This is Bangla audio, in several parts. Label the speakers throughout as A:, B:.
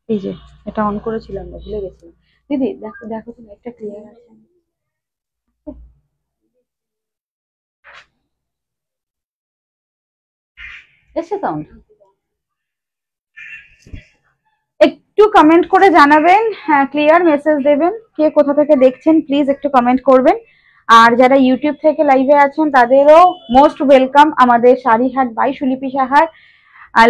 A: এই যে এটা অন করেছিলাম না, ভুলে গেছিলাম। দিদি দেখো দেখো তুমি, একটা ক্লিয়ার আছে? এসে সাউন্ড একটু কমেন্ট করে জানাবেন, হ্যাঁ ক্লিয়ার মেসেজ দেবেন, কে কোথা থেকে দেখছেন প্লিজ একটু কমেন্ট করবেন। আর যারা ইউটিউব থেকে লাইভে আছেন তাদেরও মোস্ট ওয়েলকাম আমাদের শাড়িহাট বাই সুলিপি সাহার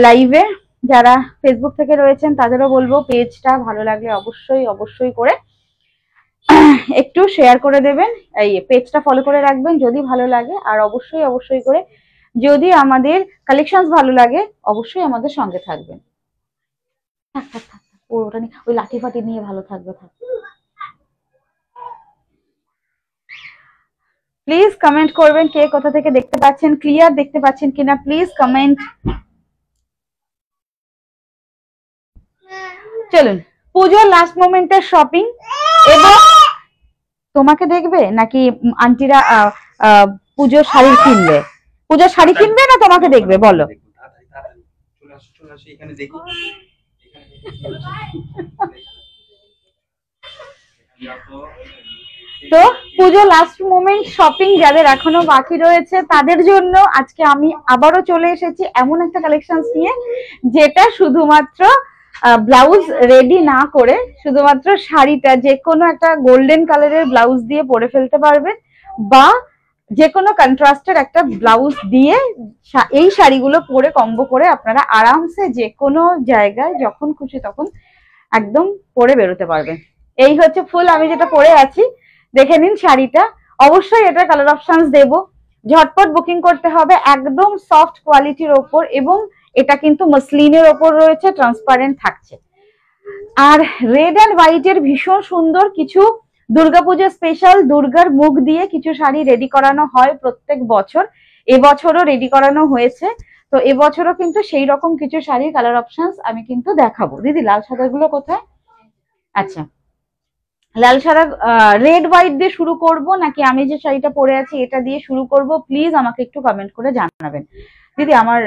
A: লাইভে। যারা ফেসবুক থেকে রয়েছেন তাদেরও বলবো পেজটা ভালো লাগলে অবশ্যই অবশ্যই করে একটু শেয়ার করে দেবেন, এই পেজটা ফলো করে রাখবেন যদি ভালো লাগে। আর অবশ্যই অবশ্যই করে যদি আমাদের কালেকশনস ভালো লাগে অবশ্যই আমাদের সঙ্গে থাকবেন। থাক থাক থাক, ওটা নিয়ে ওই লাঠি ফাটি নিয়ে ভালো থাকবে, থাক। প্লিজ কমেন্ট করবেন কে কোথা থেকে দেখতে পাচ্ছেন, ক্লিয়ার দেখতে পাচ্ছেন কিনা প্লিজ কমেন্ট। চলুন পুজোর লাস্ট মোমেন্টের শপিং, এবং তোমাকে দেখবে নাকি আন্টিরা পুজোর শাড়ি কিনবে? পুজোর শাড়ি কিনবে না তোমাকে দেখবে বলো? তো পুজো লাস্ট মোমেন্ট শপিং যাদের এখনো বাকি রয়েছে তাদের জন্য আজকে আমি আবারও চলে এসেছি এমন একটা কালেকশন নিয়ে যেটা শুধুমাত্র ব্লাউজ রেডি না করে শুধুমাত্র শাড়িটা যে কোনো একটা গোল্ডেন কালারের ব্লাউজ দিয়ে পরে ফেলতে পারবেন, বা যে কোনো কন্ট্রাস্টের একটা ব্লাউজ দিয়ে এই শাড়িগুলো পরে কম্বো করে আপনারা আরামসে যে কোনো জায়গায় যখন খুশি তখন একদম পরে বেরোতে পারবেন। এই হচ্ছে ফুল আমি যেটা পরে আছি, দেখে নিন শাড়িটা। অবশ্যই এটা কালার অপশনস দেব, ঝটপট বুকিং করতে হবে, একদম সফট কোয়ালিটির ওপর, এবং এটা কিন্তু মসলিনের ওপর রয়েছে, ট্রান্সপারেন্ট থাকছে। আর রেড অ্যান্ড হোয়াইট এর ভীষণ সুন্দর কিছু দুর্গাপূজা স্পেশাল দুর্গার মুখ দিয়ে কিছু শাড়ি রেডি করানো হয় প্রত্যেক বছর, এবছরও রেডি করানো হয়েছে। তো এবছরও কিন্তু সেই রকম কিছু শাড়ির কালার অপশনস আমি কিন্তু দেখাবো। দিদি লাল সাদা গুলো কোথায়? আচ্ছা, লাল সাদা রেড হোয়াইট দিয়ে শুরু করব নাকি আমি যে শাড়িটা পরে আছি এটা দিয়ে শুরু করব, প্লিজ আমাকে একটু কমেন্ট করে জানাবেন। দিদি আমার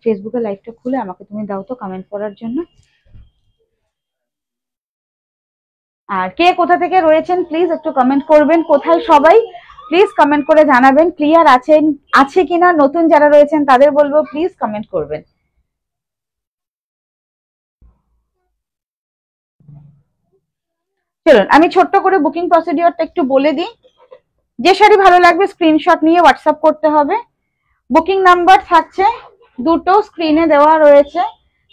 A: ফেসবুকে লাইভটা খুলে আমাকে তুমি দাও তো কমেন্ট করার জন্য। আর কে কোথা থেকে রয়েছেন প্লিজ একটু কমেন্ট করবেন, কোথায় সবাই প্লিজ কমেন্ট করে জানাবেন, ক্লিয়ার আছেন আছে কিনা। নতুন যারা রয়েছেন তাদের বলবো প্লিজ কমেন্ট করবেন। চলুন আমি ছোট্ট করে বুকিং প্রসিডিওরটা একটু বলে দিই। যে শাড়ি ভালো লাগবে স্ক্রিনশট নিয়ে হোয়াটসঅ্যাপ করতে হবে। বুকিং নাম্বার থাকছে দুটো, স্ক্রিনে দেওয়া রয়েছে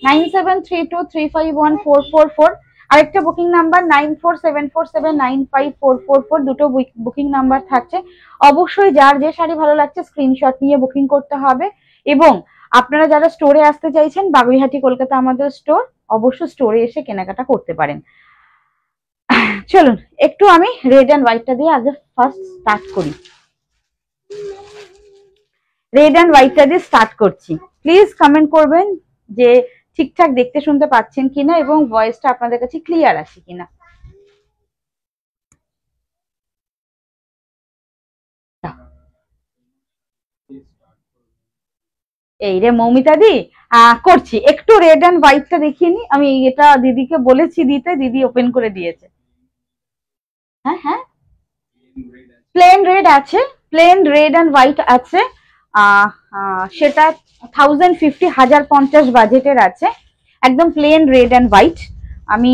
A: 9732351444, আরেকটা বুকিং নাম্বার 9474795444, দুটো বুকিং নাম্বার থাকছে। অবশ্যই যার যে শাড়ি ভালো লাগছে স্ক্রিনশট নিয়ে বুকিং করতে হবে। এবং আপনারা যারা স্টোরে আসতে চাইছেন, বাগুইহাটি কলকাতা আমাদের স্টোর, অবশ্যই স্টোরে এসে কেনাকাটা করতে পারেন। চলুন একটু আমি রেড অ্যান্ড হোয়াইটটা দিয়ে আগে ফার্স্ট স্টার্ট করি। রেড অ্যান্ড হোয়াইটটা দিয়ে স্টার্ট করছি। প্লিজ কমেন্ট করবেন যে ঠিকঠাক দেখতে শুনতে পাচ্ছেন কিনা এবং ভয়েসটা আপনাদের কাছে ক্লিয়ার আছে কিনা। এই রে মৌমিতা দি করছি, একটু রেড অ্যান্ড হোয়াইটটা দেখিয়ে নি। আমি এটা দিদিকে বলেছি দিতে, দিদি ওপেন করে দিয়েছে। হ্যাঁ হ্যাঁ, প্লেন রেড আছে, প্লেন রেড অ্যান্ড হোয়াইট আছে। সেটা 1050 বাজেটের আছে, একদম প্লেন রেড অ্যান্ড হোয়াইট। আমি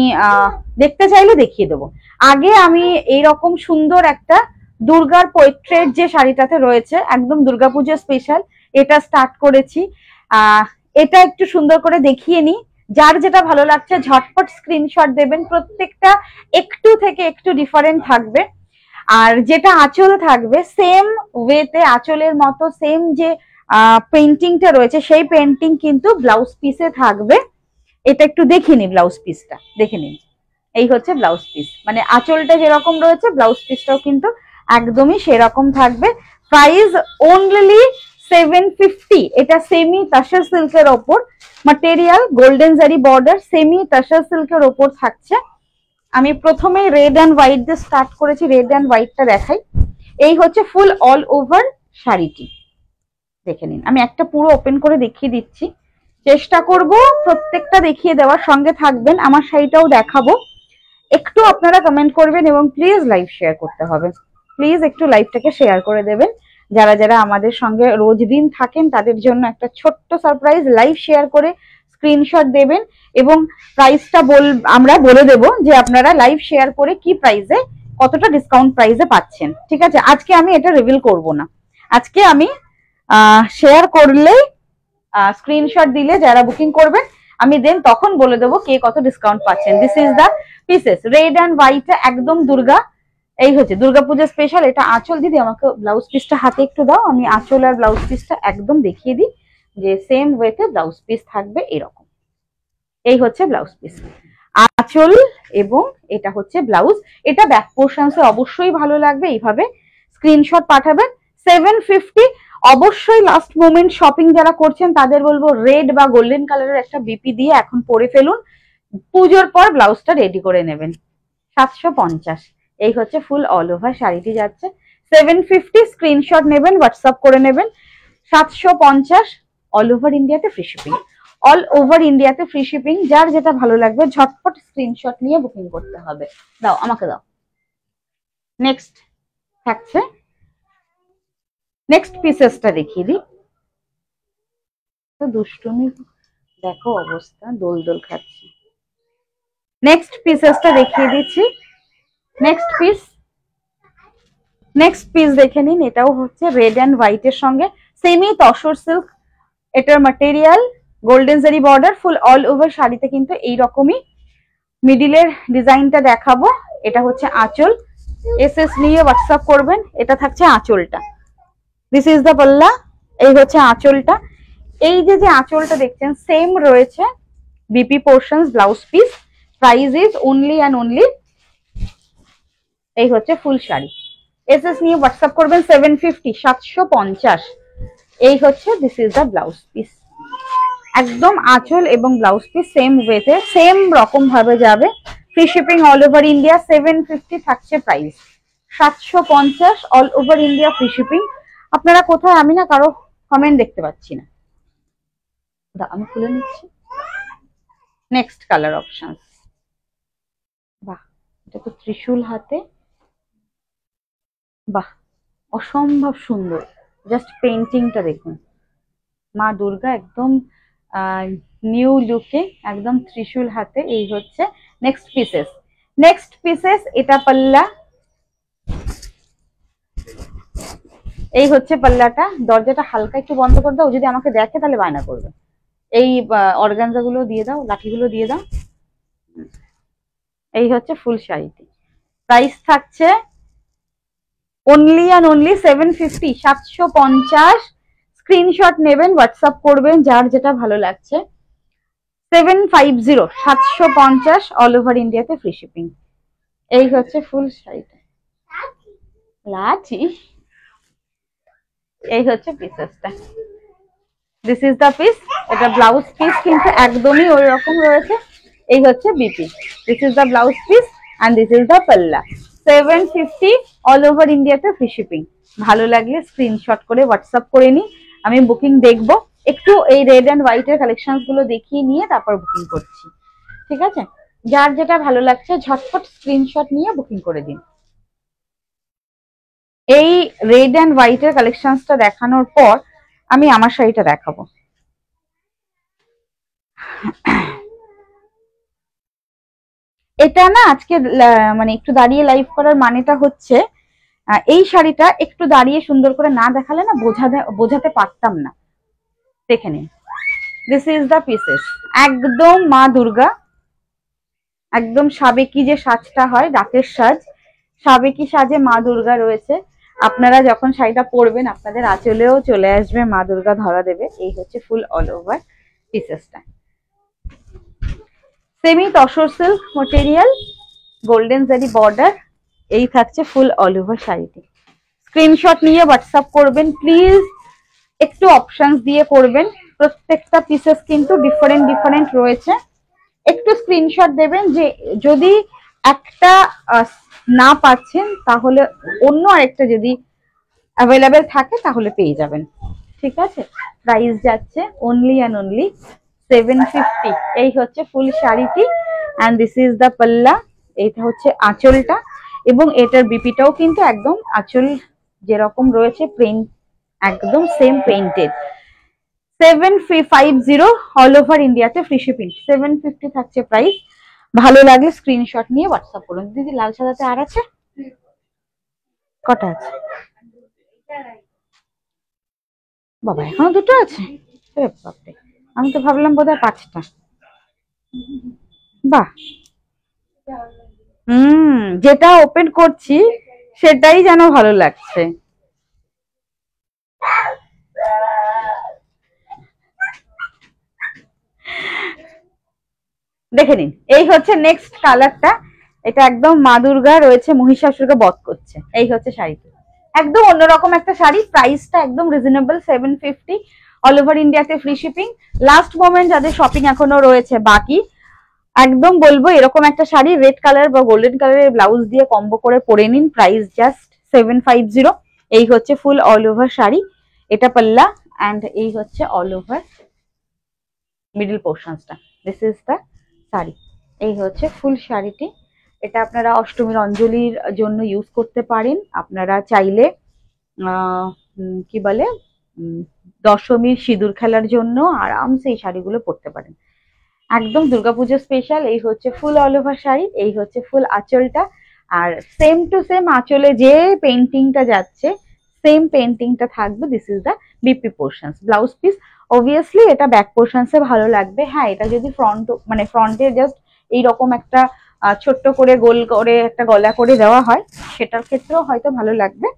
A: দেখতে চাইলে দেখিয়ে দেবো। আগে আমি এইরকম সুন্দর একটা দুর্গার পোর্ট্রেট যে শাড়িটাতে রয়েছে একদম দুর্গাপুজো স্পেশাল, এটা স্টার্ট করেছি। এটা একটু সুন্দর করে দেখিয়ে নি, যার যেটা ভালো লাগছে ঝটপট স্ক্রিনশট দেবেন। প্রত্যেকটা একটু থেকে একটু ডিফারেন্ট থাকবে। আর যেটা আঁচল থাকবে সেম ওয়েতে, আঁচলের মতো সেম যে পেন্টিংটা রয়েছে সেই পেন্টিং কিন্তু ব্লাউজ পিসে থাকবে। এটা একটু দেখে নিন, ব্লাউজ পিসটা দেখে নিন। এই হচ্ছে ব্লাউজ পিস, মানে আঁচলটা যেরকম রয়েছে ব্লাউজ পিসটাও কিন্তু একদমই সেরকম থাকবে। Price only 750। এটা সেমি তাসার সিল্কের ওপর, material golden zari border, semi তাসার সিল্কের ওপর থাকছে। আমি প্রথমে রেড অ্যান্ড হোয়াইট দিয়ে স্টার্ট করেছি, রেড অ্যান্ড হোয়াইটটা দেখাই। এই হচ্ছে ফুল অল ওভার শাড়িটি, দেখে নিন। আমি একটা পুরো ওপেন করে দেখিয়ে দিচ্ছি চেষ্টা করব প্রত্যেকটা দেখিয়ে দেওয়ার, সঙ্গে থাকবেন, আমার শাড়িটাও দেখাবো। একটু আপনারা কমেন্ট করবেন এবং প্লিজ লাইভ শেয়ার করতে হবে, প্লিজ একটু লাইভটাকে শেয়ার করে দেবেন। যারা যারা আমাদের সঙ্গে রোজ দিন থাকেন তাদের জন্য একটা ছোট্ট সারপ্রাইজ, লাইভ শেয়ার করে স্ক্রিনশট দেবেন এবং প্রাইসটা আমরা বলে দেব যে আপনারা লাইভ শেয়ার করে কি প্রাইসে, কতটা ডিসকাউন্ট প্রাইসে পাচ্ছেন। ঠিক আছে, আজকে আমি এটা রিভিল করব না, আজকে আমি শেয়ার করলে স্ক্রিনশট দিলে যারা বুকিং করবেন আমি দেন তখন বলে দেবো কে কত ডিসকাউন্ট পাচ্ছেন। This is the pieces, red and white, একদম দুর্গা, এই হচ্ছে দুর্গাপূজা স্পেশাল। এটা আঁচল, দিদি আমাকে ব্লাউজ পিসটা হাতে একটু দাও, আমি আঁচল আর ব্লাউজ পিসটা একদম দেখিয়ে দিই যে সেম ওয়েতে ব্লাউজ পিস থাকবে এরকম। এই হচ্ছে ব্লাউজ পিস, আঁচল এবং এটা হচ্ছে ব্লাউজ। এটা ব্যাক পোর্শনসে অবশ্যই ভালো লাগবে, এইভাবে স্ক্রিনশট পাঠাবেন। 750। অবশ্যই লাস্ট মোমেন্ট শপিং যারা করছেন তাদের বলবো রেড বা গোল্ডেন কালারের একটা বিপি দিয়ে এখন পরে ফেলুন, পুজোর পর ব্লাউজটা রেডি করে নেবেন। 750। এই হচ্ছে ফুল অল ওভার শাড়িটি যাচ্ছে 750। স্ক্রিনশট নেবেন, হোয়াটসঅ্যাপ করে নেবেন। 750 অল ওভার ইন্ডিয়াতে ফ্রি শিপিং, অল ওভার ইন্ডিয়াতে ফ্রি শিপিং। যার যেটা ভালো লাগবে ঝটপট স্ক্রিনশট নিয়ে বুকিং করতে হবে। দাও আমাকে দাও। নেক্সট থাকছে, নেক্সট পিসেসটা দেখিয়ে দিই। দুষ্টুমি দেখো অবস্থা, দোল দোল খাচ্ছে। নেক্সট পিসেসটা দেখিয়ে দিচ্ছি। নেক্সট পিস দেখে নিন, এটাও হচ্ছে রেড অ্যান্ড হোয়াইটের সঙ্গে সেমি তসর সিল্ক, এটার ম্যাটেরিয়াল গোল্ডেন জারি বর্ডার, ফুল অল ওভার শাড়িতে কিন্তু এইরকমই মিডিলের ডিজাইনটা দেখাবো। এটা হচ্ছে আঁচল, এসএস নিয়ে হোয়াটসঅ্যাপ করবেন। এটা থাকছে আঁচলটা, দিস ইজ দ্য পাল্লা, এই হচ্ছে আঁচলটা। এই যে আঁচলটা দেখছেন সেম রয়েছে BP portions blouse piece, price is only and only, এই হচ্ছে ফুল শাড়ি। এসএস নিয়ে হোয়াটসঅ্যাপ করবেন 750, 750। এই হচ্ছে this is the blouse piece, একদম আঁচল এবং ব্লাউজ পিস সেম ওয়েতে সেম রকম ভাবে যাবে। Free shipping all over India. 750 থাকছে price, 750 all over India free shipping. আপনারা কোথায়, আমি না কারো কমেন্ট দেখতে পাচ্ছি না, আমি খুলে নিচ্ছি। নেক্সট কালার অপশন, বাহ এটা তো ত্রিশূল হাতে, বাহ অসম্ভব সুন্দর, জাস্ট পেইন্টিংটা দেখুন, মা দুর্গা একদম নিউ লুকে, একদম ত্রিশূল হাতে। এই হচ্ছে নেক্সট পিসেস। এটা পাল্লা, এই হচ্ছে পাল্লাটা। দরজাটা হালকা একটু বন্ধ করে দাও, যদি আমাকে দেখে তাহলে বায়না করবে। এই অর্গানজা গুলো দিয়ে দাও, লাঠিগুলো দিয়ে দাও। এই হচ্ছে ফুল শাড়িটি, প্রাইস থাকছে অনলি অ্যান্ড অনলি 750, 750। স্ক্রিনশট নেবেন, হোয়াটসঅ্যাপ করবেন যার যেটা ভালো লাগছে। 750, 750 অল ওভার ইন্ডিয়াতে ফ্রি শিপিং। এই হচ্ছে ফুল শাড়িটা, লাচি। এই হচ্ছে পিসেসটা, দিস ইজ দ্য পিস। এটা ব্লাউজ পিস কিন্তু একদমই ওই রকম রয়েছে। এই হচ্ছে BP, this is the blouse piece and this is the পাল্লা। 750 অল ওভার ইন্ডিয়াতে ফ্রি শিপিং। ভালো লাগলে স্ক্রিনশট করে হোয়াটসঅ্যাপ করে নিই, আমি বুকিং দেখবো। একটু এই রেড অ্যান্ড হোয়াইটের কালেকশন গুলো দেখিয়ে নিয়ে তারপর বুকিং করছি, ঠিক আছে? যার যেটা ভালো লাগছে ঝটপট স্ক্রিনশট নিয়ে বুকিং করে দিন। এই রেড অ্যান্ড হোয়াইটের কালেকশনসটা দেখানোর পর আমি আমার শাড়িটা দেখাবো। এটা না আজকে মানে একটু দাঁড়িয়ে লাইভ করার মানেটা হচ্ছে এই শাড়িটা একটু দাঁড়িয়ে সুন্দর করে না দেখালে না বোঝাতে পারতাম না। দেখে নিন, দিস ইজ দ্য পিসেস, একদম মা দুর্গা, একদম সাবেকি যে সাজটা হয়, রাতের সাজ, সাবেকি সাজে মা দুর্গা রয়েছে। আপনারা যখন শাড়িটা পরবেন আপনাদের আঁচলেও চলে আসবে মা দুর্গা ধরা দেবে। এই হচ্ছে ফুল অল ওভার পিসেসটা, semi tussar silk material, golden zari border. এই থাকছে ফুল অল ওভার শাড়িটি। স্ক্রিনশট নিয়ে হোয়াটসঅ্যাপ করবেন প্লিজ, একটু অপশনস দিয়ে করবেন, প্রত্যেকটা পিসেস কিন্তু ডিফারেন্ট রয়েছে। একটু স্ক্রিনশট দেবেন, যে যদি একটা না পাচ্ছেন তাহলে অন্য আরেকটা যদি অ্যাভেলেবেল থাকে তাহলে পেয়ে যাবেন, ঠিক আছে? প্রাইস যাচ্ছে অনলি অ্যান্ড অনলি 750 এই হচ্ছে ফুল শাড়িটি। অ্যান্ড দিস ইজ দ্য পাল্লা, এইটা হচ্ছে আঁচলটা, এবং এটার বিপিটাও কিন্তু একদম আঁচল যেরকম রয়েছে প্রিন্ট একদম সেম পেইন্টেড। 750 অল ওভার ইন্ডিয়াতে ফ্রি শিপিং। 750 থাকছে প্রাইস। ভালো লাগলে স্ক্রিনশট নিয়ে হোয়াটসঅ্যাপ করুন। দিদি লাল সাদাতে আর আছে? কটা আছে বাবা? এখনো দুটো আছে? বাপরে, আমি তো ভাবলাম বোধহয় 5টা। বাহ, যেটা ওপেন করছি সেটাই যেন ভালো লাগছে। দেখে নিন, এই হচ্ছে নেক্সট কালারটা। এটা একদম মা দুর্গা রয়েছে, মহিষাসুরকে বধ করছে। এই হচ্ছে শাড়িটা, একদম অন্যরকম একটা শাড়ি। প্রাইসটা একদম রিজনেবল, 750 অল ওভার ইন্ডিয়াতে ফ্রি শিপিং। লাস্ট মোমেন্ট যাদের শপিং এখনো রয়েছে বাকি, একদম বলবো এরকম একটা শাড়ি রেড কালার বা গোল্ডেন কালারের ব্লাউজ দিয়ে কম্বো করে পরে নিন। Price just 750। এই হচ্ছে ফুল অল ওভার শাড়ি, এটা পাল্লা, অ্যান্ড এই হচ্ছে all over middle portions. This is the sari. এই হচ্ছে ফুল শাড়িটি। এটা আপনারা অষ্টমীর অঞ্জলির জন্য ইউজ করতে পারেন। আপনারা চাইলে কি বলে দশমীর সিঁদুর খেলার জন্য আরামসে এই শাড়িগুলো পরতে পারেন, একদম দুর্গাপুজো স্পেশাল। এই হচ্ছে ফুল অল ওভার শাড়ি, এই হচ্ছে ফুল আঁচলটা, আর সেম টু সেম আঁচলে যে পেইন্টিংটা যাচ্ছে সেম পেইন্টিংটা থাকবে। This is the BP portions. Blouse piece obviously এটা ব্যাক পোর্শনসে ভালো লাগবে। হ্যাঁ, এটা যদি ফ্রন্ট মানে ফ্রন্টে জাস্ট এইরকম একটা ছোট্ট করে গোল করে একটা গলা করে দেওয়া হয়, সেটার ক্ষেত্রেও হয়তো ভালো লাগবে,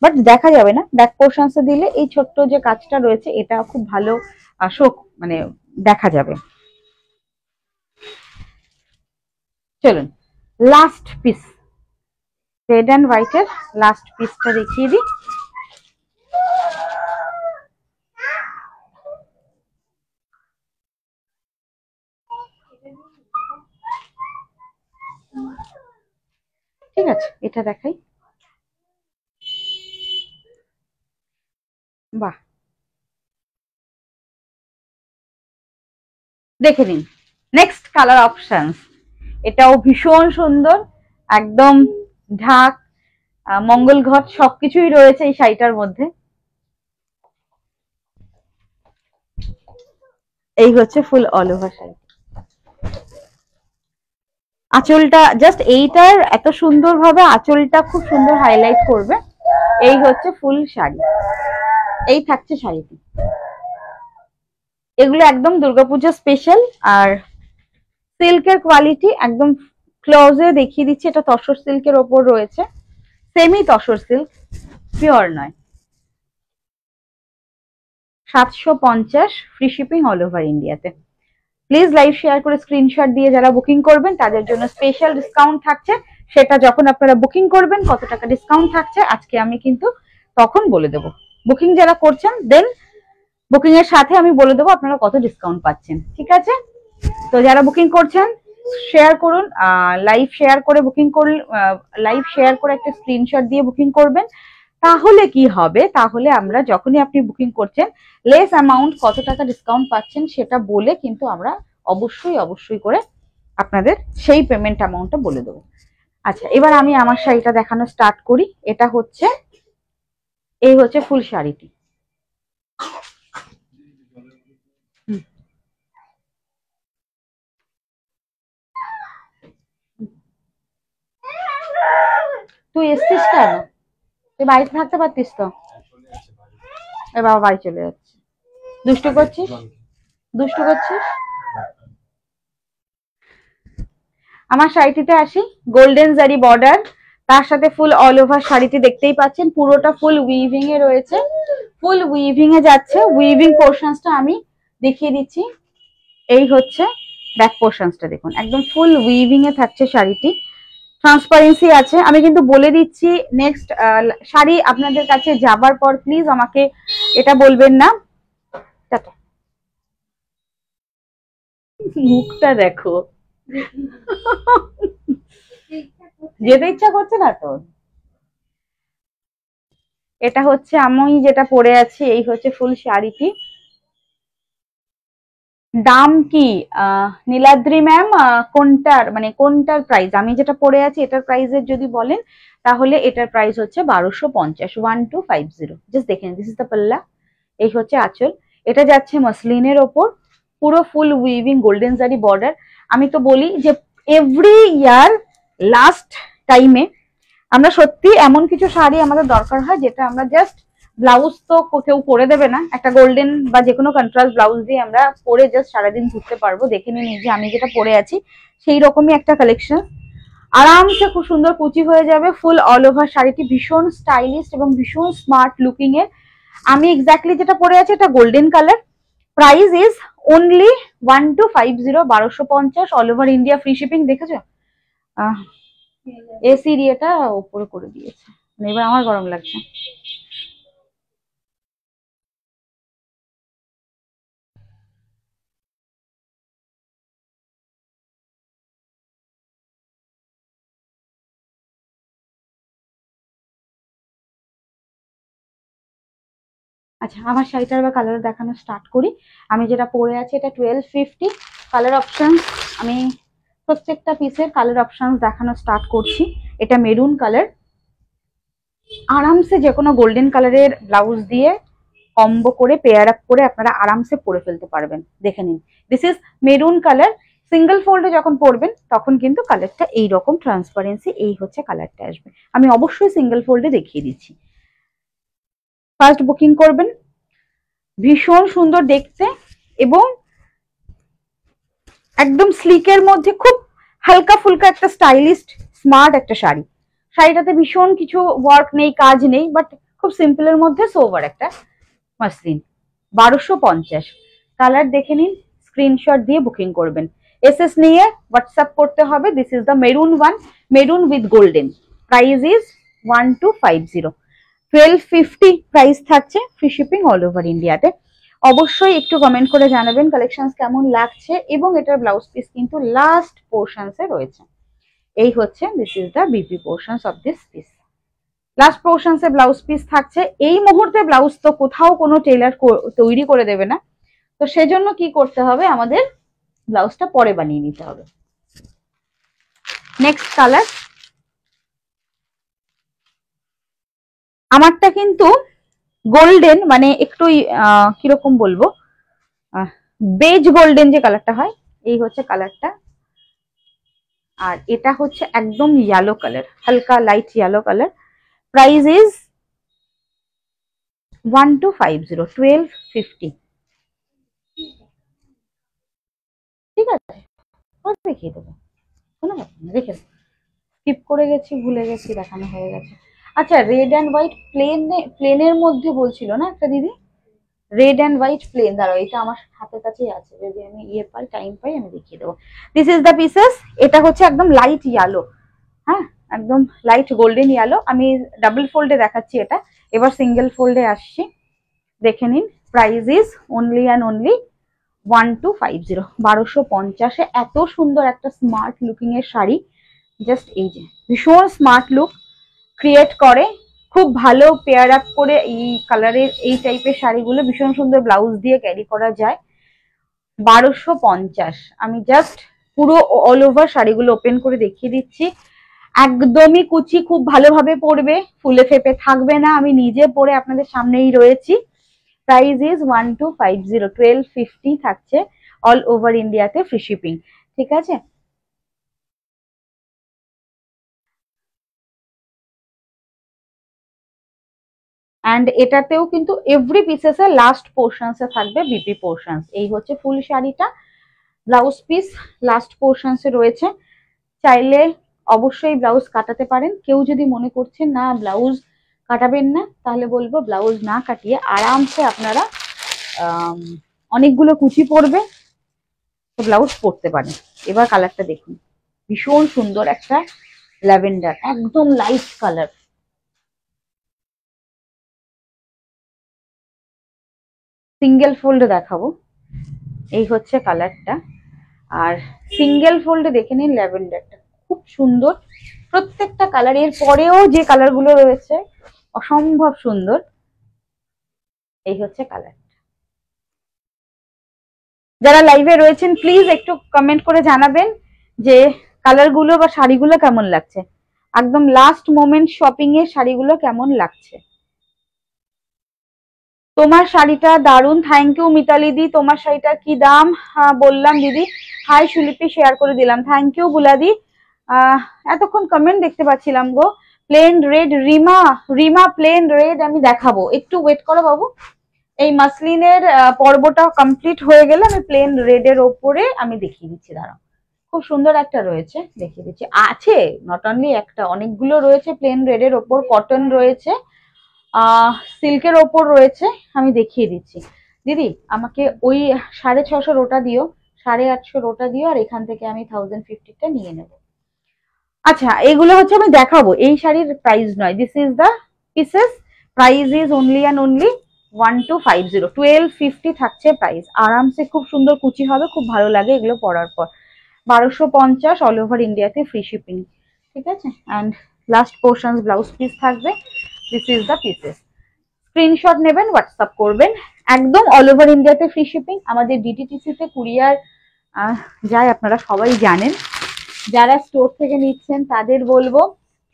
A: বাট দেখা যাবে না। ব্যাক পোর্শনসে দিলে এই ছোট্ট যে কাজটা রয়েছে এটা খুব ভালো শোক মানে দেখা যাবে। চলুন লাস্ট পিস, রেড অ্যান্ড হোয়াইটের লাস্ট পিসটা দেখিয়ে দিই। ঠিক আছে, এটা দেখাই। বাহ, দেখে নিন নেক্সট কালার অপশনস। এটাও ভীষণ সুন্দর, একদম ঢাক মঙ্গল ঘট সবকিছুই রয়েছে এই শাড়িটার মধ্যে। এই হচ্ছে ফুল অল ওভার শাড়ি। আঁচলটা জাস্ট এইটার এত সুন্দর ভাবে আঁচলটা খুব সুন্দর হাইলাইট করবে। এই হচ্ছে ফুল শাড়ি, এই থাকছে শাড়িটি। এগুলো একদম দুর্গাপূজা স্পেশাল, আর সিল্কের কোয়ালিটি একদম ক্লোজে দেখিয়ে দিচ্ছি। এটা তসর সিল্কের ওপর রয়েছে, সেমি তসর সিল্ক, পিওর নয়। 750 ফ্রি শিপিং অল ওভার ইন্ডিয়াতে। প্লিজ লাইভ শেয়ার করে স্ক্রিনশট দিয়ে যারা বুকিং করবেন তাদের জন্য স্পেশাল ডিসকাউন্ট থাকছে। সেটা যখন আপনারা বুকিং করবেন কত টাকা ডিসকাউন্ট থাকছে আজকে আমি কিন্তু তখন বলে দেবো। বুকিং যারা করছেন দেন বুকিং এর সাথে আমি বলে দেবো আপনারা কত ডিসকাউন্ট পাচ্ছেন। ঠিক আছে, তো যারা বুকিং করছেন শেয়ার করুন, লাইভ শেয়ার করে বুকিং করুন, লাইভ শেয়ার করে একটা স্ক্রিনশট দিয়ে বুকিং করবেন। তাহলে কি হবে, তাহলে আমরা যখনই আপনি বুকিং করছেন লেস অ্যামাউন্ট কত টাকা ডিসকাউন্ট পাচ্ছেন সেটা বলে কিন্তু আমরা অবশ্যই করে আপনাদের সেই পেমেন্ট অ্যামাউন্টটা বলে দেবো। আচ্ছা, এবার আমি আমার শাড়িটা দেখানো স্টার্ট করি। এটা হচ্ছে এই হচ্ছে ফুল শাড়িটি। তুই এসছিস কেন? তুই বাড়িতে থাকতে পারতিস তো। এ বাবা বাড়ি চলে যাচ্ছে, দুষ্টু করছিস। আমার শাড়িটিতে আসি, গোল্ডেন জারি বর্ডার, তার সাথে ফুল অল ওভার শাড়িটি দেখতেই পাচ্ছেন পুরোটা ফুল উইভিং এ রয়েছে, ফুল উইভিং এ যাচ্ছে। উইভিং পোর্শনসটা আমি দেখিয়ে দিচ্ছি। এই হচ্ছে ব্যাক পোর্শনসটা, দেখুন একদম ফুল উইভিং এ থাকছে শাড়িটি, ট্রান্সপারেন্সি আছে। আমি কিন্তু বলে দিচ্ছি নেক্সট শাড়ি আপনাদের কাছে যাবার পর প্লিজ আমাকে এটা বলবেন না। মুখটা দেখো, যেতে ইচ্ছা করছে না তো। এটা হচ্ছে আমি যেটা পরে আছি, এই হচ্ছে ফুল শাড়িটি। দাম কি নীলাদ্রি ম্যাম, কোনটার প্রাইস? আমি যেটা পরে আছি এটার প্রাইসের যদি বলেন তাহলে এটার প্রাইস হচ্ছে 1250, 1250। জাস্ট দেখেন, দিস ইজ দ্য পাল্লা, এই হচ্ছে আঁচল। এটা যাচ্ছে মসলিনের ওপর, পুরো ফুল উইভিং গোল্ডেন জারি বর্ডার। আমি তো বলি যে এভরি ইয়ার লাস্ট টাইমে আমরা সত্যি এমন কিছু শাড়ি আমাদের দরকার হয় যেটা আমরা জাস্ট ব্লাউজ তো কেউ করে দেবে না, একটা গোল্ডেন বা যে কোনো কন্ট্রাস্ট ব্লাউজ দিয়ে আমরা পরে জাস্ট সারাদিন ঘুরতে পারবো। দেখে নিন যে আমি যেটা পরে আছি সেই রকমই একটা কালেকশন, আরামসে খুব সুন্দর কুচি হয়ে যাবে। ফুল অল ওভার শাড়িটি ভীষণ স্টাইলিশ এবং ভীষণ স্মার্ট লুকিং এর। আমি এক্স্যাক্টলি যেটা পরে আছি এটা golden colour. Price is only 1250, 1250 all over India, free shipping. দেখেছো এসি এরিয়াটা উপরে করে দিয়েছে, এবার আমার গরম লাগছে। আচ্ছা, আমার শাড়িটার এবার কালার দেখানো স্টার্ট করি। আমি যেটা পরে আছি এটা 1250। কালার অপশন, আমি প্রত্যেকটা পিসের কালার অপশন দেখানো স্টার্ট করছি। এটা মেরুন কালার, আরামসে যে কোনো গোল্ডেন কালারের ব্লাউজ দিয়ে কম্বো করে পেয়ার আপ করে আপনারা আরামসে পরে ফেলতে পারবেন। দেখে নিন, this is maroon colour. Single ফোল্ডে যখন পরবেন তখন কিন্তু কালারটা এইরকম ট্রান্সপারেন্সি, এই হচ্ছে কালারটা আসবে। আমি অবশ্যই সিঙ্গেল ফোল্ডে দেখিয়ে দিচ্ছি। ফার্স্ট বুকিং করবেন, ভীষণ সুন্দর দেখতে এবং একদম স্লিকের মধ্যে খুব হালকা ফুলকা একটা স্টাইলিস্ট স্মার্ট একটা শাড়ি। শাড়িটাতে ভীষণ কিছু ওয়ার্ক নেই, কাজ নেই, বাট খুব সিম্পলের মধ্যে সোভার একটা মাসলিন। 1250। কালার দেখে নিন, স্ক্রিনশট দিয়ে বুকিং করবেন। এসএস নিয়ে হোয়াটসঅ্যাপ করতে হবে। This is the maroon one, maroon with golden. Price is 1250, 1250 price থাকছে, ফ্রি শিপিং অল ওভার ইন্ডিয়াতে। অবশ্যই একটু কমেন্ট করে জানাবেন কালেকশনস কেমন লাগছে, এবং এটার ব্লাউজ পিস কিন্তু লাস্ট পোর্শনসে রয়েছে। এই হচ্ছে, this is the BP portions of this piece. Last পোর্শনসে ব্লাউজ পিস থাকছে। এই মুহূর্তে ব্লাউজ তো কোথাও কোনো টেলার তৈরি করে দেবে না, তো সেজন্য কি করতে হবে, আমাদের ব্লাউজটা পরে বানিয়ে নিতে হবে। নেক্সট কালার, আমারটা কিন্তু গোল্ডেন, মানে একটু কিরকম বলবো, বেজ গোল্ডেন যে কালারটা হয়, এই হচ্ছে কালারটা। আর এটা হচ্ছে একদম ইয়েলো কালার, হালকা light yellow colour. Price is 1250, 1250। ঠিক আছে, দেখিয়ে দেবো, কোনো ব্যাপার না, রেখে স্কিপ করে গেছি, ভুলে গেছি, দেখানো হয়ে গেছে। আচ্ছা, রেড অ্যান্ড হোয়াইট প্লেনের মধ্যে বলছিল না একটা দিদি, রেড অ্যান্ড হোয়াইট প্লেন। দাঁড়াও, এটা আমার হাতের কাছেই আছে, যদি আমি পাই, টাইম পাই, আমি দেখিয়ে দেবো। This is the pieces. এটা হচ্ছে একদম লাইট ইয়েলো, হ্যাঁ, একদম লাইট গোল্ডেন ইয়েলো। আমি ডাবল ফোল্ডে দেখাচ্ছি এটা, এবার সিঙ্গেল ফোল্ডে আসছি, দেখে নিন। Price is only and only 1250, 1250-এ এত সুন্দর একটা স্মার্ট লুকিং এর শাড়ি। জাস্ট এই যে ভীষণ স্মার্ট লুক ক্রিয়েট করে, খুব ভালো পেয়ার আপ করে এই কালারের এই টাইপের শাড়িগুলো ভীষণ সুন্দর ব্লাউজ দিয়ে ক্যারি করা যায়। 1250। আমি জাস্ট পুরো অল ওভার শাড়িগুলো ওপেন করে দেখিয়ে দিচ্ছি। একদমই কুচি, খুব ভালোভাবে পরবে, ফুলে ফেপে থাকবে না। আমি নিজে পরে আপনাদের সামনেই রয়েছি। প্রাইস ইজ 1250, 1250 থাকছে অল ওভার ইন্ডিয়াতে, ফ্রি শিপিং। ঠিক আছে, অ্যান্ড এটাতেও কিন্তু এভরি পিসেস এর লাস্ট পোর্শনস এ থাকবে বিপি পোর্শনস। এই হচ্ছে ফুল শাড়িটা, ব্লাউজ পিস লাস্ট পোর্শনস এ রয়েছে। চাইলে অবশ্যই ব্লাউজ কাটাতে পারেন। কেউ যদি মনে করছেন না ব্লাউজ কাটাবেন না, তাহলে বলবো ব্লাউজ না কাটিয়ে আরামসে আপনারা অনেকগুলো কুচি পরবে, ব্লাউজ পরতে পারেন। এবার কালারটা দেখুন, ভীষণ সুন্দর একটা ল্যাভেন্ডার, একদম লাইট কালার। সিঙ্গেল ফোল্ডে দেখাবো, এই হচ্ছে কালারটা। আর সিঙ্গেল ফোল্ডে দেখে নিন ল্যাভেন্ডারটা, খুব সুন্দর। প্রত্যেকটা কালারের পরেও যে কালারগুলো রয়েছে অসম্ভব সুন্দর। এই হচ্ছে কালার, যারা লাইভে রয়েছেন প্লিজ একটু কমেন্ট করে জানাবেন যে কালারগুলো বা শাড়িগুলো কেমন লাগছে, একদম লাস্ট মোমেন্ট শপিং এর শাড়িগুলো কেমন লাগছে। তোমার শাড়িটা দারুন, থ্যাংক ইউ মিতালি দি। তোমার শাড়িটার কি দাম? হ্যাঁ বললাম দিদি। হাই সুলিপি, শেয়ার করে দিলাম, থ্যাংক ইউ বুলাদি। এতক্ষণ কমেন্ট দেখতে পাচ্ছিলাম গো। Plain red, Rima Rima plain red আমি দেখাবো, একটু ওয়েট করো বাবু। এই মাসলিনের পর্বটা কমপ্লিট হয়ে গেলে আমি প্লেন রেড এর ওপরে আমি দেখিয়ে দিচ্ছি, দাঁড়াও। খুব সুন্দর একটা রয়েছে, দেখিয়ে দিচ্ছি। আছে নট অনলি একটা, অনেকগুলো রয়েছে প্লেন রেড এর ওপর, কটন রয়েছে, সিল্কের ওপর রয়েছে, আমি দেখিয়ে দিচ্ছি। দিদি আমাকে ওই 650 রোটা দিও, 850 রোটা দিও, আর এখান থেকে আমি 1050টা নিয়ে নেব। আচ্ছা এগুলো হচ্ছে আমি দেখাবো, এই শাড়ির প্রাইস নয়। This is the pieces, price is only and only 1250, 1250 থাকছে প্রাইস। আরামসে খুব সুন্দর কুচি হবে, খুব ভালো লাগে এগুলো পরার পর। 1250 অল ওভার ইন্ডিয়াতে ফ্রি শিপিং, ঠিক আছে। And last portion blouse piece থাকবে। This is the pieces. Screenshot নেবেন, হোয়াটসঅ্যাপ করবেন, একদম অল ওভার ইন্ডিয়াতে ফ্রি শিপিং। আমাদের ডিটিটিসি তে কুরিয়ার যায়, আপনারা সবাই জানেন। যারা স্টোর থেকে নিচ্ছেন তাদের বলবো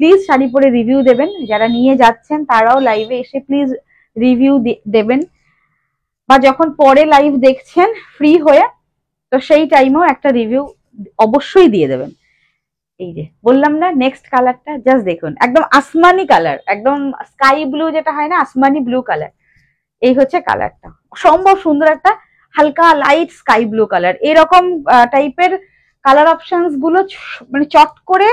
A: প্লিজ শাড়ি পরে রিভিউ দেবেন, যারা নিয়ে যাচ্ছেন তারাও লাইভে এসে প্লিজ রিভিউ দেবেন, বা যখন পরে লাইভ দেখছেন ফ্রি হয়ে তো সেই টাইমেও একটা রিভিউ অবশ্যই দিয়ে দেবেন। এই যে বললাম না, নেক্সট কালারটা জাস্ট দেখুন, একদম আসমানি কালার, একদম স্কাই ব্লু যেটা হয় না, আসমানি ব্লু কালার। এই হচ্ছে কালারটা, অসম্ভব সুন্দর একটা হালকা লাইট স্কাই ব্লু কালার। এরকম টাইপের কালার অপশনস গুলো মানে চট করে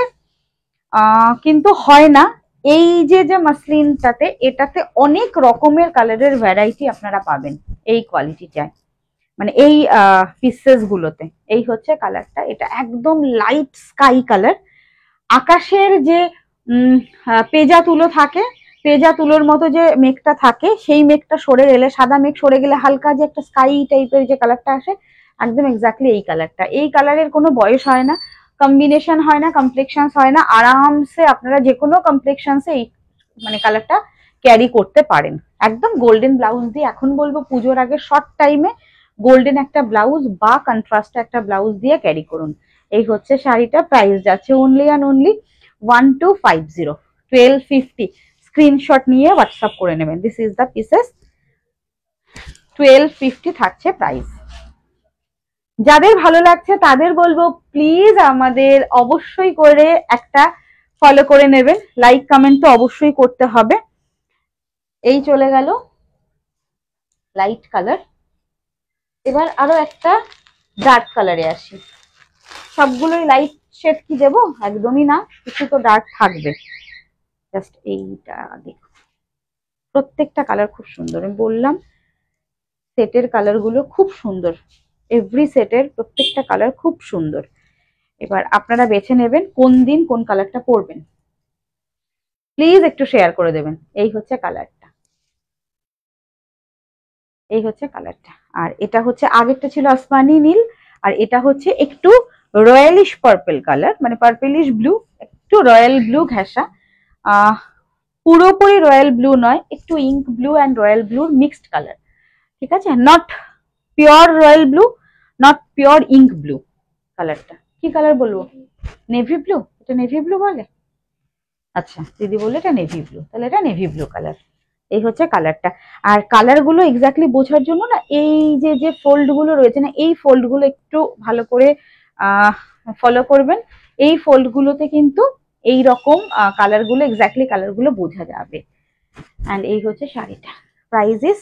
A: কিন্তু হয় না। এই যে মাসলিনটাতে, এটাতে অনেক রকমের কালারের ভ্যারাইটি আপনারা পাবেন এই কোয়ালিটিটায়, মানে এই পিসেস গুলোতে। এই হচ্ছে কালারটা, এটা একদম লাইট স্কাই কালার। আকাশের যে পেজা তুলো থাকে, পেজা তুলোর মতো যে মেঘটা থাকে, সেই মেঘটা সরে গেলে, সাদা মেঘ সরে গেলে হালকা যে একটা স্কাই টাইপের যে কালারটা আসে, একদম এক্স্যাক্টলি এই কালারটা। এই কালারের কোনো বয়স হয় না, কম্বিনেশন হয় না, কমপ্লেকশনস হয় না, আরামসে আপনারা যে কোনো কমপ্লেকশনসে এই মানে কালারটা ক্যারি করতে পারেন। একদম গোল্ডেন ব্লাউজ দিয়ে, এখন বলবো পুজোর আগে শর্ট টাইমে গোল্ডেন একটা ব্লাউজ বা কন্ট্রাস্টে একটা ব্লাউজ দিয়ে ক্যারি করুন। এই হচ্ছে শাড়িটা, প্রাইস যাচ্ছে অনলি অ্যান্ড অনলি 1250, 1250। স্ক্রিনশট নিয়ে হোয়াটসঅ্যাপ করে নেবেন। দিস ইজ দ্য পিসেস, 1250 থাকছে প্রাইস। যাদের ভালো লাগছে তাদের বলবো প্লিজ আমাদের অবশ্যই করে একটা ফলো করে নেবেন, লাইক কমেন্ট তো অবশ্যই করতে হবে। এই চলে গেল লাইট কালার, এবার আরো একটা ডার্ক কালারে আসি। সবগুলোই লাইট শেড কি দেবো? একদমই না, কিছু তো ডার্ক থাকবে। জাস্ট এইটা দেখো, প্রত্যেকটা কালার খুব সুন্দর। আমি বললাম সেটের কালার গুলো খুব সুন্দর, এভরি সেটের প্রত্যেকটা কালার খুব সুন্দর। এবার আপনারা বেছে নেবেন কোন দিন কোন কালারটা পরবেন, প্লিজ একটু শেয়ার করে দেবেন। এই হচ্ছে কালারটা, এই হচ্ছে কালারটা। আর এটা হচ্ছে, আগেরটা ছিল আসমানি নীল, আর এটা হচ্ছে একটু রয়্যালিশ পার্পল কালার, মানে পার্পলিশ ব্লু, একটু রয়্যাল ব্লু ঘেঁষা। পুরোপুরি রয়্যাল ব্লু নয়, একটু ইঙ্ক ব্লু অ্যান্ড রয়্যাল ব্লুর মিক্সড কালার, ঠিক আছে। Not pure royal blue, not pure ink blue. কালারটা কি কালার বলবো? নেভি ব্লু, এটা নেভি ব্লু বলে। আচ্ছা দিদি বললে এটা নেভি ব্লু, তাহলে এটা নেভি ব্লু কালার। এই হচ্ছে কালারটা। আর কালার গুলো এক্স্যাক্টলি বোঝার জন্য না, এই যে ফোল্ড গুলো রয়েছে না, এই ফোল্ড গুলো একটু ভালো করে ফলো করবেন। এই ফোল্ড গুলোতে কিন্তু এই রকম কালার গুলো, এক্স্যাক্টলি কালার গুলো বোঝা যাবে। অ্যান্ড এই হচ্ছে শাড়িটা, price is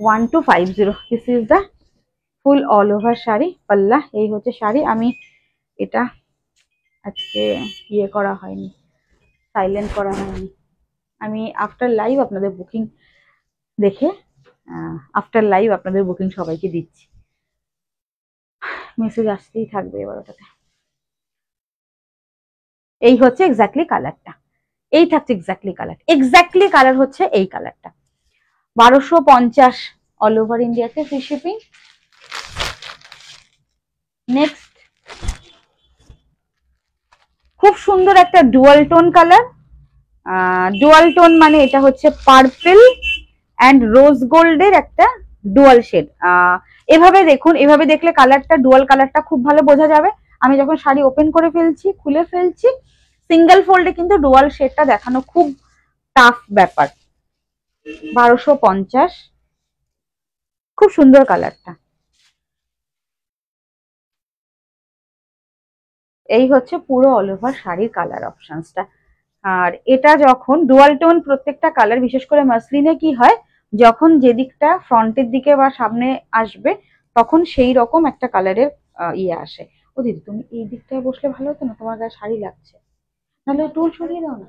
A: 1250। This is the full all over sari, পাল্লা। এই হচ্ছে শাড়ি। আমি এটা আজকে ইয়ে করা হয়নি, সাইলেন্ট করা হয়নি। আমি আফটার লাইভ আপনাদের বুকিং দেখে, আফটার লাইভ আপনাদের বুকিং সবাইকে দিচ্ছি। মেসেজ আসতেই থাকবে এবার ওটাতে। এই হচ্ছে এক্স্যাক্টলি কালারটা, এই থাকছে এক্স্যাক্টলি কালার, এক্স্যাক্টলি কালার হচ্ছে এই কালারটা। 1250 অল ওভার ইন্ডিয়াতে ফ্রি শিপিং। নেক্সট খুব সুন্দর একটা dual tone colour. Dual tone মানে এটা হচ্ছে পার্পল অ্যান্ড রোজ গোল্ডের একটা ডুয়াল শেড। এভাবে দেখুন, এভাবে দেখলে কালারটা, ডুয়াল কালারটা খুব ভালো বোঝা যাবে। আমি যখন শাড়ি ওপেন করে ফেলছি, খুলে ফেলছি, সিঙ্গেল ফোল্ডে কিন্তু ডুয়াল শেডটা দেখানো খুব টাফ ব্যাপার। 1250, খুব সুন্দর কালারটা। এই হচ্ছে পুরো অল ওভার শাড়ির কালার অপশনসটা। আর এটা যখন ডুয়াল টোন প্রত্যেকটা কালার, বিশেষ করে মাসলিনে কি হয়, যখন যেদিকটা ফ্রন্টের দিকে বা সামনে আসবে তখন সেই রকম একটা কালারের ইয়ে আসে। ও দিদি, তুমি এই দিকটায় বসলে ভালো হতো না, তোমার গায়ে শাড়ি লাগছে, নাহলে টুল সরিয়ে দাও না।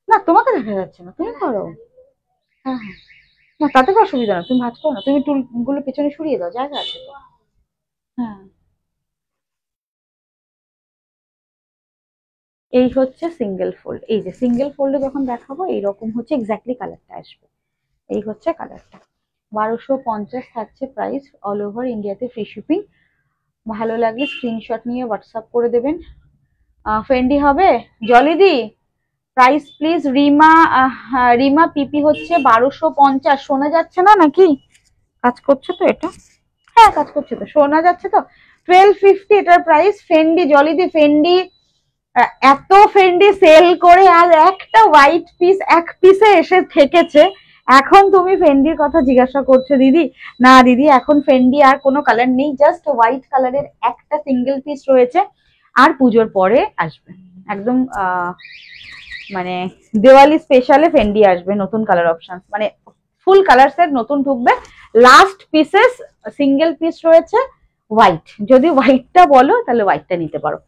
A: না, তোমাকে দেখা যাচ্ছে না, তুমি করো। হ্যাঁ হ্যাঁ, না তাতে কোনো অসুবিধা না, তুমি ভাঁজ করো না, তুমি টুল গুলো পেছনে সরিয়ে দাও, জায়গা আছে তো। হ্যাঁ, এই হচ্ছে সিঙ্গেল ফোল্ড। এই যে সিঙ্গেল ফোল্ডে যখন দেখাবো এইরকম হচ্ছে এক্স্যাক্টলি কালারটা আসবে। এই হচ্ছে কালারটা। 1250 থাকছে প্রাইস, অল ওভার ইন্ডিয়াতে ফ্রি শিপিং। ভালো লাগলে স্ক্রিনশট নিয়ে হোয়াটসঅ্যাপ করে দেবেন। ফেন্ডি হবে জলিদি, প্রাইস প্লিজ। রিমা, রিমা পিপি হচ্ছে 1250। শোনা যাচ্ছে না নাকি? কাজ করছে তো এটা? হ্যাঁ কাজ করছে তো, শোনা যাচ্ছে তো। 1250 এটার প্রাইস। ফেন্ডি জলিদি, ফেন্ডি এত ফেন্ডি সেল করে আর একটা হোয়াইট পিস এক পিসে এসে থেকেছে, এখন তুমি ফেন্ডির কথা জিজ্ঞাসা করছো দিদি? না দিদি, এখন ফেন্ডি আর কোনো কালার নেই, জাস্ট হোয়াইট কালারের একটা সিঙ্গেল পিস রয়েছে, আর পুজোর পরে আসবে একদম মানে দিওয়ালি স্পেশালে ফেন্ডি আসবে নতুন কালার অপশন, মানে ফুল কালার সেট নতুন ঢুকবে। লাস্ট পিসেস সিঙ্গেল পিস রয়েছে হোয়াইট, যদি হোয়াইটটা বলো তাহলে হোয়াইটটা নিতে পারো।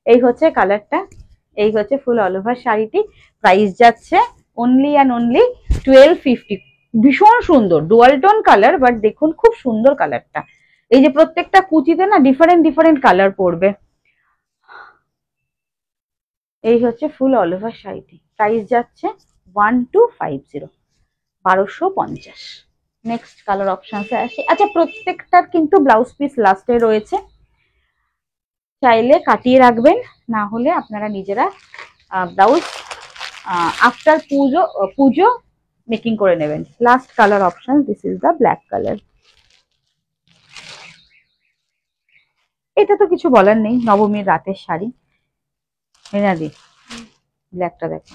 A: এই হচ্ছে কালারটা, এই হচ্ছে ফুল অল ওভার শাড়িটি। প্রাইস যাচ্ছে অনলি অ্যান্ড অনলি 1250। ভীষণ সুন্দর ডুয়াল টোন কালার, বাট দেখুন খুব সুন্দর কালারটা। এই যে প্রত্যেকটা কুচিতে না ডিফারেন্ট ডিফারেন্ট কালার পড়বে। এই হচ্ছে ফুল অল ওভার শাড়িটি, প্রাইস যাচ্ছে 1250, 1250। নেক্সট কালার অপশনসে আসি। আচ্ছা, প্রত্যেকটার কিন্তু ব্লাউজ পিস লাস্টে রয়েছে, চাইলে কাটিয়ে রাখবেন, না হলে আপনারা নিজেরা ব্লাউজ আফটার পুজো মেকিং করে নেবেন। Last colour option, this is the black colour. এটা তো কিছু বলার নেই, নবমীর রাতের শাড়ি। দি ব্ল্যাকটা দেখো,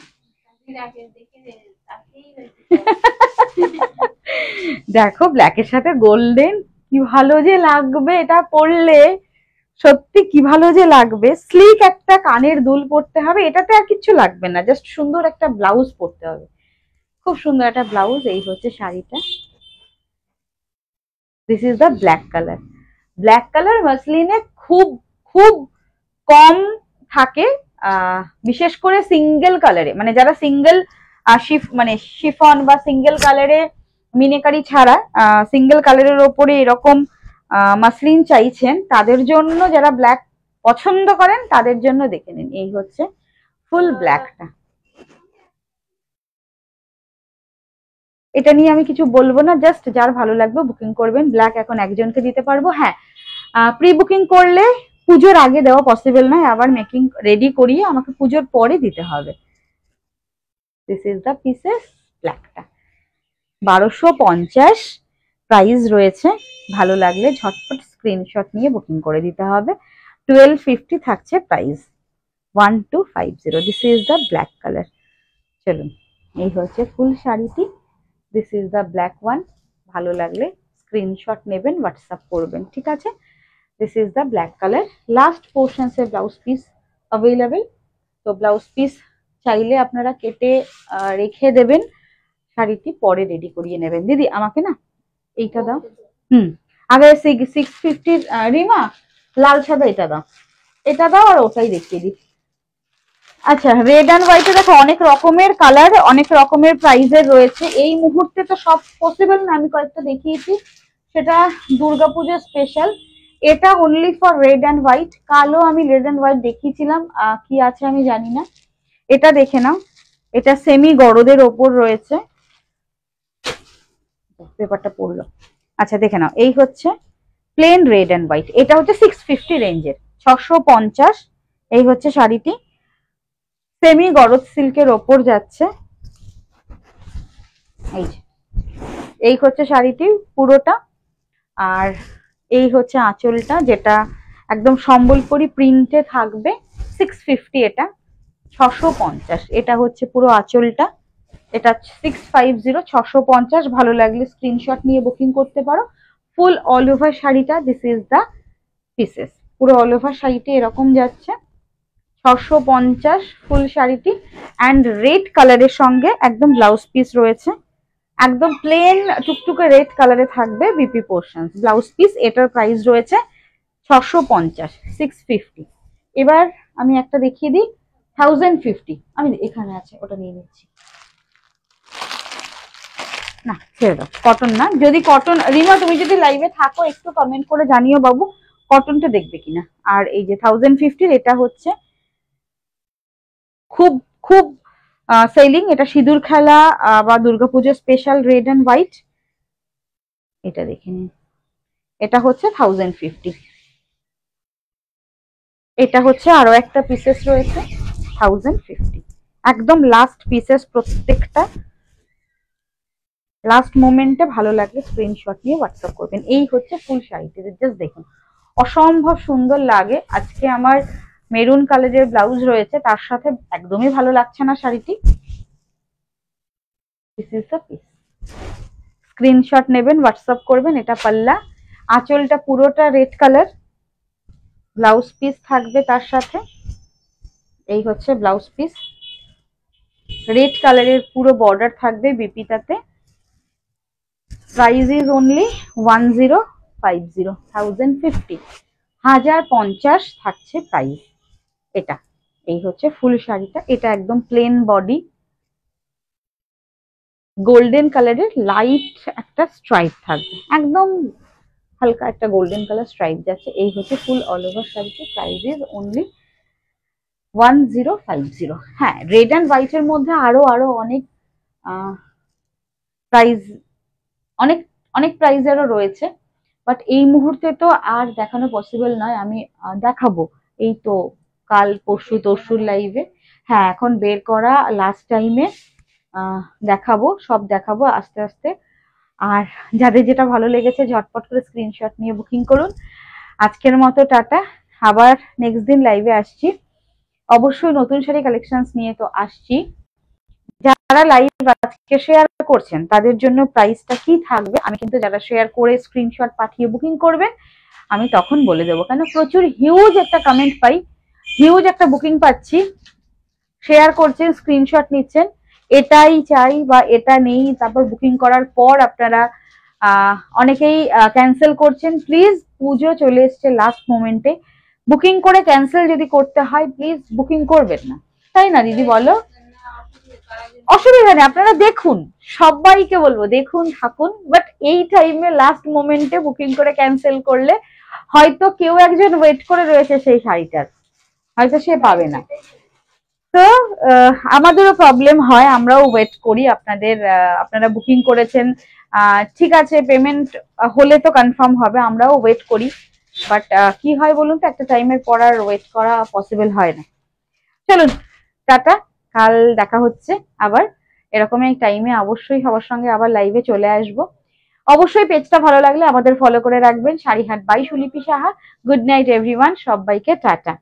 A: দেখো ব্ল্যাকের সাথে গোল্ডেন, কি ভালো যে লাগবে এটা পরলে, সত্যি কি ভালো যে লাগবে। স্লিক একটা কানের দুল পরতে হবে, এটাতে আর কিছু লাগবে না, জাস্ট সুন্দর একটা ব্লাউজ পরতে হবে, খুব সুন্দর একটা ব্লাউজ। এই হচ্ছে শাড়িটা, this is the black colour. Black colour মাসলিনে খুব খুব কম থাকে, বিশেষ করে সিঙ্গেল কালারে, মানে যারা সিঙ্গেল মানে শিফন বা সিঙ্গেল কালারে মিনেকারি ছাড়া সিঙ্গেল কালারের ওপরে এরকম মাসলিন চাইছেন, তাদের জন্য, যারা ব্ল্যাক পছন্দ করেন তাদের জন্য দেখে নিন। এই হচ্ছে ফুল ব্ল্যাকটা। এটা নিয়ে আমি কিছু বলবো না, জাস্ট যার ভালো লাগবে বুকিং করবেন। ব্ল্যাক এখন একজনকে দিতে পারবো। হ্যাঁ, প্রি বুকিং করলে পুজোর আগে দেওয়া পসিবল নয়, আবার মেকিং রেডি করিয়ে আমাকে পুজোর পরে দিতে হবে। দিস ইজ দ্য পিসেস ব্ল্যাকটা, 1250 প্রাইস রয়েছে। ভালো লাগলে ঝটপট স্ক্রিনশট নিয়ে বুকিং করে দিতে হবে। 1250 থাকছে price, 1250। This is the black colour. চলুন, এই হচ্ছে ফুল শাড়িটি, this is the black one. ভালো লাগলে স্ক্রিনশট নেবেন, হোয়াটসঅ্যাপ করবেন, ঠিক আছে? দিস ইজ দ্য ব্ল্যাক কালার। লাস্ট পোর্শনসে ব্লাউজ পিস অ্যাভেলেবেল, তো ব্লাউজ পিস চাইলে আপনারা কেটে রেখে দেবেন, শাড়িটি পরে রেডি করিয়ে নেবেন। দিদি আমাকে না এইটা দাও, আগে 650 রিমা লাল সাদা এটা দাও, এটা দাও, আর ওটাই দেখিয়ে দিই। আচ্ছা, রেড অ্যান্ড হোয়াইটে দেখো অনেক রকমের কালার, অনেক রকমের প্রাইসের রয়েছে। এই মুহূর্তে তো সব পসিবল না, আমি কয়েকটা দেখিয়েছি, সেটা দুর্গাপুজোর স্পেশাল। এটা only for red and white. কালো আমি রেড অ্যান্ড হোয়াইট দেখিয়েছিলাম, কি আছে আমি জানি না। এটা দেখে নাও, এটা সেমি গরদের ওপর রয়েছে, পেপারটা পড়লো। আচ্ছা দেখে নাও, এই হচ্ছে প্লেন রেড অ্যান্ড হোয়াইট, এটা হচ্ছে 650 রেঞ্জের, 650। এই হচ্ছে শাড়িটি, সেমি গরদ সিল্কের ওপর যাচ্ছে। এই যে এই হচ্ছে শাড়িটি পুরোটা। আর এই হচ্ছে আঁচলটা, যেটা একদম সম্বলপুরি প্রিন্টে থাকবে। 650 এটা, 650। এটা হচ্ছে পুরো আঁচলটা, এটা 650, 650। ভালো লাগলে স্ক্রিনশট নিয়ে বুকিং করতে পারো। ফুল অল ওভার শাড়িটা, দিস ইজ দা পিসেস। পুরো অল ওভার শাড়িটি এরকম যাচ্ছে, 650 ফুল শাড়িটি। অ্যান্ড রেড কালারের সঙ্গে একদম ব্লাউজ পিস রয়েছে, একদম প্লেন টুকটুকে রেড কালারে থাকবে বিপি পোর্শন ব্লাউজ পিস। এটার প্রাইস রয়েছে 650, 650। এবার আমি একটা দেখিয়ে দিই 1050। আমি এখানে আছে, ওটা নিয়ে নিচ্ছি। না ছেড়ে দাও, কটন না। যদি কটন, রিমা তুমি যদি লাইভে থাকো একটু কমেন্ট করে জানিও বাবু কটনটা দেখবে কিনা। আর এই যে 1050, এটা হচ্ছে খুব খুব সেলিং। এটা সিঁদুর খেলা বা দুর্গাপুজোর স্পেশাল রেড অ্যান্ড হোয়াইট। এটা দেখে নিন, এটা হচ্ছে 1050। এটা হচ্ছে আরো একটা পিসেস রয়েছে 1050। একদম লাস্ট পিসেস প্রত্যেকটা। লাস্ট মোমেন্টে ভালো লাগলে স্ক্রিনশট নিয়ে হোয়াটসঅ্যাপ করবেন। এই হচ্ছে ফুল শাড়িটি, জাস্ট দেখুন অসম্ভব সুন্দর লাগে। আজকে আমার মেরুন কালারের ব্লাউজ রয়েছে, তার সাথে একদমই ভালো লাগছে না শাড়িটি। This is the piece. Screenshot নেবেন, হোয়াটসঅ্যাপ করবেন। এটা পাল্লা, আঁচলটা পুরোটা রেড কালার, ব্লাউজ পিস থাকবে তার সাথে। এই হচ্ছে ব্লাউজ পিস, রেড কালারের পুরো বর্ডার থাকবে বিপিটাতে। প্রাইস ইজ অনলি 1050, 1050, 1050 থাকছে প্রাইস এটা। এই হচ্ছে ফুল শাড়িটা, এটা একদম প্লেন বডি, গোল্ডেন কালারের লাইট একটা স্ট্রাইপ থাকবে, একদম হালকা একটা গোল্ডেন কালার স্ট্রাইপ যাচ্ছে। এই হচ্ছে ফুল অল ওভার শাড়িটা, প্রাইস ইজ অনলি 1050। হ্যাঁ, রেড অ্যান্ড হোয়াইটের মধ্যে আরো অনেক প্রাইস, অনেক অনেক প্রাইজেরও রয়েছে, বাট এই মুহূর্তে তো আর দেখানো পসিবল নয়। আমি দেখাবো এই তো কাল পরশু তরশুর লাইভে। হ্যাঁ, এখন বের করা লাস্ট টাইমে দেখাবো, সব দেখাবো আস্তে আস্তে। আর যাদের যেটা ভালো লেগেছে ঝটপট করে স্ক্রিনশট নিয়ে বুকিং করুন। আজকের মতো টাটা, আবার নেক্সট দিন লাইভে আসছি। অবশ্যই নতুন শাড়ি কালেকশনস নিয়ে তো আসছি। যারা লাইভ আজকে শেয়ার করছেন তাদের জন্য প্রাইসটা কি থাকবে আমি কিন্তু, যারা শেয়ার করে স্ক্রিনশট পাঠিয়ে বুকিং করবেন আমি তখন বলে দেবো। কেন প্রচুর হিউজ একটা কমেন্ট পাই, হিউজ একটা বুকিং পাচ্ছি, শেয়ার করছেন, স্ক্রিনশট নিচ্ছেন, এটাই চাই বা এটা নেই, তারপর বুকিং করার পর আপনারা অনেকেই ক্যান্সেল করছেন। প্লিজ, পুজো চলে এসছে লাস্ট মোমেন্টে, বুকিং করে ক্যান্সেল যদি করতে হয় প্লিজ বুকিং করবেন না, তাই না দিদি বলো? অসুবিধা নেই, আপনারা দেখুন, সবাইকে বলবো দেখুন থাকুন, বাট এই টাইমে লাস্ট মোমেন্টে বুকিং করে ক্যান্সেল করলে হয়তো কেউ একজন ওয়েট করে রয়েছে সেই শাড়িটার, হয়তো সে পাবে না। তো আমাদেরও প্রবলেম হয়, আমরাও ওয়েট করি। আপনারা বুকিং করেছেন, ঠিক আছে, পেমেন্ট হলে তো কনফার্ম হবে, আমরাও ওয়েট করি। বাট কি হয় বলুন তো, একটা টাইমের পর আর ওয়েট করা পসিবল হয় না। চলুন টাটা, কাল দেখা হচ্ছে আবার এরকমই টাইমে, অবশ্যই সবার সঙ্গে আবার লাইভে চলে আসবো। অবশ্যই পেজটা ভালো লাগলে আমাদের ফলো করে রাখবেন। Sareehaat by Sulipi Saha. Good night everyone, সবাইকে টাটা।